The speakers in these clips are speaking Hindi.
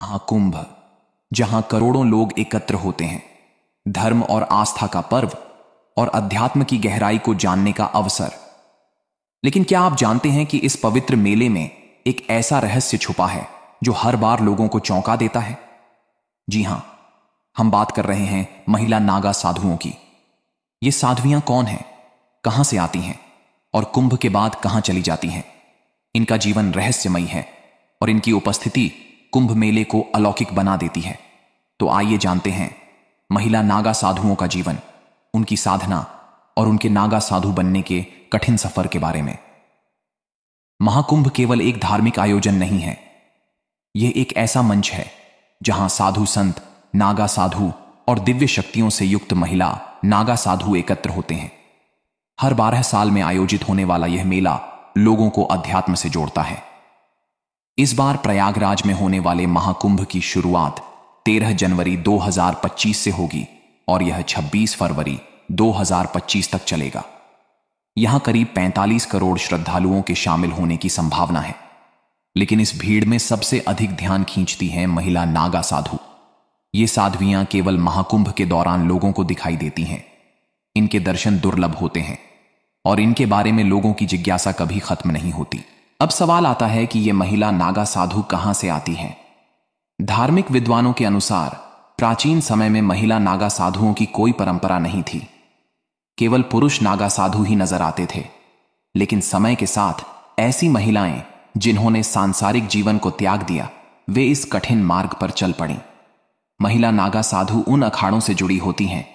महाकुंभ, जहां करोड़ों लोग एकत्र होते हैं, धर्म और आस्था का पर्व और अध्यात्म की गहराई को जानने का अवसर। लेकिन क्या आप जानते हैं कि इस पवित्र मेले में एक ऐसा रहस्य छुपा है जो हर बार लोगों को चौंका देता है? जी हां, हम बात कर रहे हैं महिला नागा साधुओं की। ये साध्वियां कौन हैं, कहां से आती हैं और कुंभ के बाद कहां चली जाती हैं? इनका जीवन रहस्यमयी है और इनकी उपस्थिति कुंभ मेले को अलौकिक बना देती है। तो आइए जानते हैं महिला नागा साधुओं का जीवन, उनकी साधना और उनके नागा साधु बनने के कठिन सफर के बारे में। महाकुंभ केवल एक धार्मिक आयोजन नहीं है, यह एक ऐसा मंच है जहां साधु संत, नागा साधु और दिव्य शक्तियों से युक्त महिला नागा साधु एकत्र होते हैं। हर 12 साल में आयोजित होने वाला यह मेला लोगों को अध्यात्म से जोड़ता है। इस बार प्रयागराज में होने वाले महाकुंभ की शुरुआत 13 जनवरी 2025 से होगी और यह 26 फरवरी 2025 तक चलेगा। यहां करीब 45 करोड़ श्रद्धालुओं के शामिल होने की संभावना है। लेकिन इस भीड़ में सबसे अधिक ध्यान खींचती हैं महिला नागा साधु। ये साध्वियां केवल महाकुंभ के दौरान लोगों को दिखाई देती हैं। इनके दर्शन दुर्लभ होते हैं और इनके बारे में लोगों की जिज्ञासा कभी खत्म नहीं होती। अब सवाल आता है कि ये महिला नागा साधु कहां से आती हैं? धार्मिक विद्वानों के अनुसार प्राचीन समय में महिला नागा साधुओं की कोई परंपरा नहीं थी। केवल पुरुष नागा साधु ही नजर आते थे। लेकिन समय के साथ ऐसी महिलाएं जिन्होंने सांसारिक जीवन को त्याग दिया, वे इस कठिन मार्ग पर चल पड़ी। महिला नागा साधु उन अखाड़ों से जुड़ी होती हैं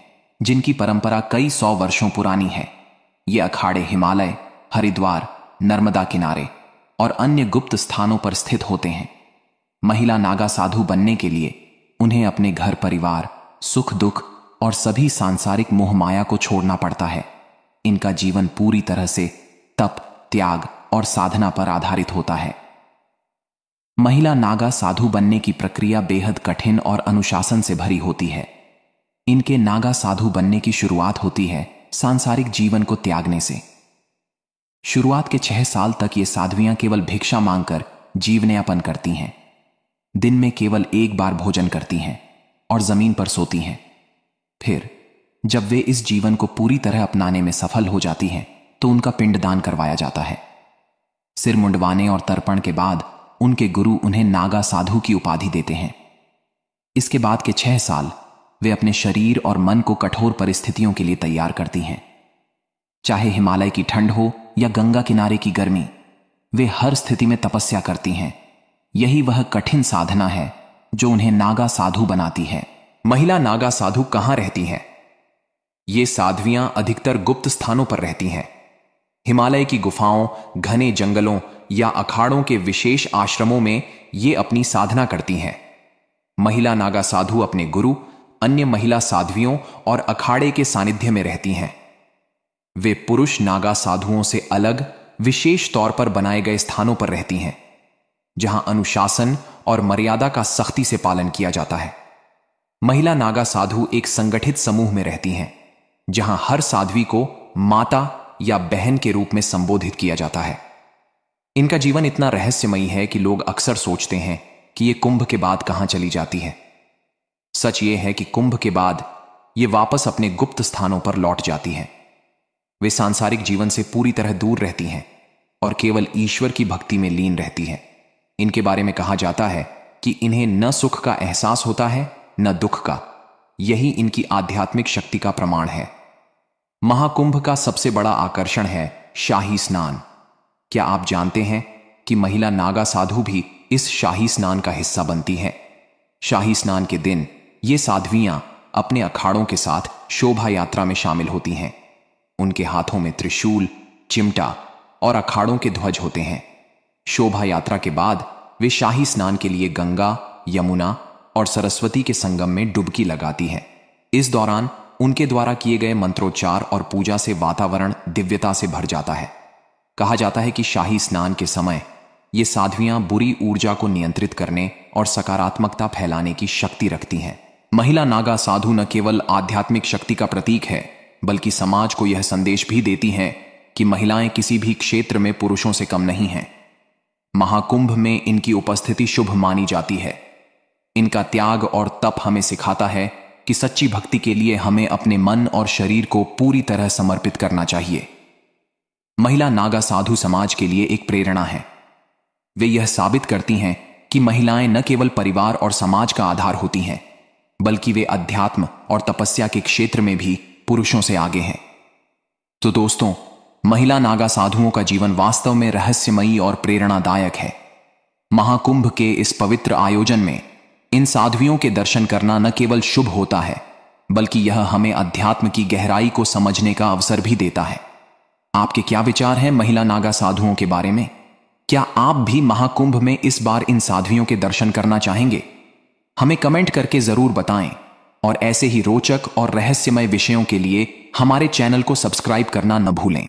जिनकी परंपरा कई 100 वर्षों पुरानी है। ये अखाड़े हिमालय, हरिद्वार, नर्मदा किनारे और अन्य गुप्त स्थानों पर स्थित होते हैं। महिला नागा साधु बनने के लिए उन्हें अपने घर परिवार, सुख दुख और सभी सांसारिक मोह माया को छोड़ना पड़ता है। इनका जीवन पूरी तरह से तप, त्याग और साधना पर आधारित होता है। महिला नागा साधु बनने की प्रक्रिया बेहद कठिन और अनुशासन से भरी होती है। इनके नागा साधु बनने की शुरुआत होती है सांसारिक जीवन को त्यागने से। शुरुआत के 6 साल तक ये साध्वियां केवल भिक्षा मांगकर जीवन यापन करती हैं। दिन में केवल एक बार भोजन करती हैं और जमीन पर सोती हैं। फिर जब वे इस जीवन को पूरी तरह अपनाने में सफल हो जाती हैं तो उनका पिंडदान करवाया जाता है। सिर मुंडवाने और तर्पण के बाद उनके गुरु उन्हें नागा साधु की उपाधि देते हैं। इसके बाद के 6 साल वे अपने शरीर और मन को कठोर परिस्थितियों के लिए तैयार करती हैं। चाहे हिमालय की ठंड हो या गंगा किनारे की गर्मी, वे हर स्थिति में तपस्या करती हैं। यही वह कठिन साधना है जो उन्हें नागा साधु बनाती है। महिला नागा साधु कहां रहती हैं? ये साध्वियां अधिकतर गुप्त स्थानों पर रहती हैं। हिमालय की गुफाओं, घने जंगलों या अखाड़ों के विशेष आश्रमों में ये अपनी साधना करती हैं। महिला नागा साधु अपने गुरु, अन्य महिला साध्वियों और अखाड़े के सानिध्य में रहती हैं। वे पुरुष नागा साधुओं से अलग विशेष तौर पर बनाए गए स्थानों पर रहती हैं, जहां अनुशासन और मर्यादा का सख्ती से पालन किया जाता है। महिला नागा साधु एक संगठित समूह में रहती हैं, जहां हर साध्वी को माता या बहन के रूप में संबोधित किया जाता है। इनका जीवन इतना रहस्यमयी है कि लोग अक्सर सोचते हैं कि यह कुंभ के बाद कहां चली जाती है। सच यह है कि कुंभ के बाद ये वापस अपने गुप्त स्थानों पर लौट जाती हैं। वे सांसारिक जीवन से पूरी तरह दूर रहती हैं और केवल ईश्वर की भक्ति में लीन रहती हैं। इनके बारे में कहा जाता है कि इन्हें न सुख का एहसास होता है न दुख का। यही इनकी आध्यात्मिक शक्ति का प्रमाण है। महाकुंभ का सबसे बड़ा आकर्षण है शाही स्नान। क्या आप जानते हैं कि महिला नागा साधु भी इस शाही स्नान का हिस्सा बनती हैं? शाही स्नान के दिन ये साध्वियां अपने अखाड़ों के साथ शोभा यात्रा में शामिल होती हैं। उनके हाथों में त्रिशूल, चिमटा और अखाड़ों के ध्वज होते हैं। शोभा यात्रा के बाद वे शाही स्नान के लिए गंगा, यमुना और सरस्वती के संगम में डुबकी लगाती हैं। इस दौरान उनके द्वारा किए गए मंत्रोच्चार और पूजा से वातावरण दिव्यता से भर जाता है। कहा जाता है कि शाही स्नान के समय ये साध्वियां बुरी ऊर्जा को नियंत्रित करने और सकारात्मकता फैलाने की शक्ति रखती हैं। महिला नागा साधु न केवल आध्यात्मिक शक्ति का प्रतीक है, बल्कि समाज को यह संदेश भी देती हैं कि महिलाएं किसी भी क्षेत्र में पुरुषों से कम नहीं हैं। महाकुंभ में इनकी उपस्थिति शुभ मानी जाती है। इनका त्याग और तप हमें सिखाता है कि सच्ची भक्ति के लिए हमें अपने मन और शरीर को पूरी तरह समर्पित करना चाहिए। महिला नागा साधु समाज के लिए एक प्रेरणा है। वे यह साबित करती हैं कि महिलाएं न केवल परिवार और समाज का आधार होती हैं, बल्कि वे अध्यात्म और तपस्या के क्षेत्र में भी पुरुषों से आगे हैं। तो दोस्तों, महिला नागा साधुओं का जीवन वास्तव में रहस्यमयी और प्रेरणादायक है। महाकुंभ के इस पवित्र आयोजन में इन साध्वियों के दर्शन करना न केवल शुभ होता है, बल्कि यह हमें अध्यात्म की गहराई को समझने का अवसर भी देता है। आपके क्या विचार हैं महिला नागा साधुओं के बारे में? क्या आप भी महाकुंभ में इस बार इन साध्वियों के दर्शन करना चाहेंगे? हमें कमेंट करके जरूर बताएं और ऐसे ही रोचक और रहस्यमय विषयों के लिए हमारे चैनल को सब्सक्राइब करना न भूलें।